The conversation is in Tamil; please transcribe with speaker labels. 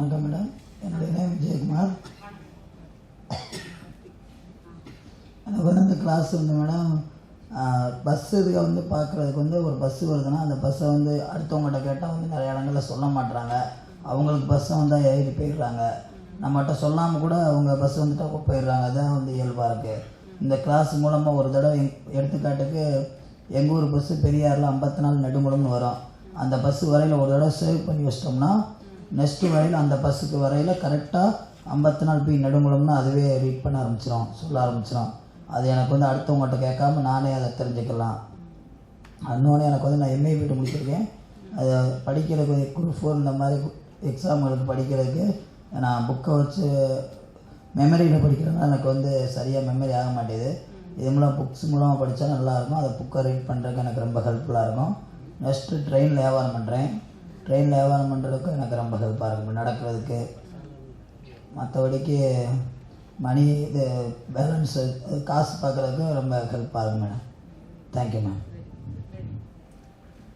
Speaker 1: வணக்கம் மேடம். என்னுடைய நேம் விஜயகுமார். எனக்கு வந்து இந்த கிளாஸ் வந்து மேடம் பஸ்ஸு இதுக்கு வந்து பார்க்குறதுக்கு வந்து ஒரு பஸ்ஸு வருதுன்னா அந்த பஸ்ஸை வந்து அடுத்தவங்கள்ட்ட கேட்டால் வந்து நிறைய இடங்களில் சொல்ல மாட்டுறாங்க. அவங்களுக்கு பஸ்ஸை வந்தால் ஏறி போயிடுறாங்க. நம்மகிட்ட சொல்லாமல் கூட அவங்க பஸ் வந்துட்டு போயிடுறாங்க. அதுதான் வந்து இயல்பாக இருக்குது. இந்த கிளாஸ் மூலமாக ஒரு தடவை எடுத்துக்காட்டுக்கு எங்கள் ஊர் பஸ்ஸு பெரியாரில் 54 நெடுங்குளம்னு வரும். அந்த பஸ்ஸு வரையில் ஒரு தடவை சேவ் பண்ணி வச்சிட்டோம்னா நெக்ஸ்ட்டு வரையில் அந்த பஸ்ஸுக்கு வரையில் கரெக்டாக 54 பி நெடுங்குளம்னு அதுவே ரீட் பண்ண ஆரம்பிச்சிடும், சொல்ல ஆரம்பிச்சிடும். அது எனக்கு வந்து அடுத்தவங்கள்ட்ட கேட்காம நானே அதை தெரிஞ்சுக்கலாம். இன்னொன்று எனக்கு வந்து நான் எம்ஏ பிடி முடிச்சிருக்கேன். அதை படிக்கிறதுக்கு குரூப் 4 இந்த மாதிரி எக்ஸாம்களுக்கு படிக்கிறதுக்கு நான் புக்கை வச்சு மெமரியில் படிக்கிறேன்னா எனக்கு வந்து சரியாக மெமரி ஆக மாட்டேது. இது மூலம் புக்ஸ் மூலமாக படித்தா நல்லாயிருக்கும். அதை புக்கை ரீட் பண்ணுறதுக்கு எனக்கு ரொம்ப ஹெல்ப்ஃபுல்லாக இருக்கும். நெக்ஸ்ட்டு ட்ரெயினில் வியாபாரம் பண்ணுறேன். ட்ரெயினில் வியாபாரம் பண்ணுறதுக்கு எனக்கு ரொம்ப ஹெல்ப்பாக இருக்கும், நடக்கிறதுக்கு. மற்றபடிக்கு மணி இது பேலன்ஸு காசு பார்க்குறதுக்கு ரொம்ப ஹெல்ப்பாக இருக்கும் மேடம். Thank you ma'am.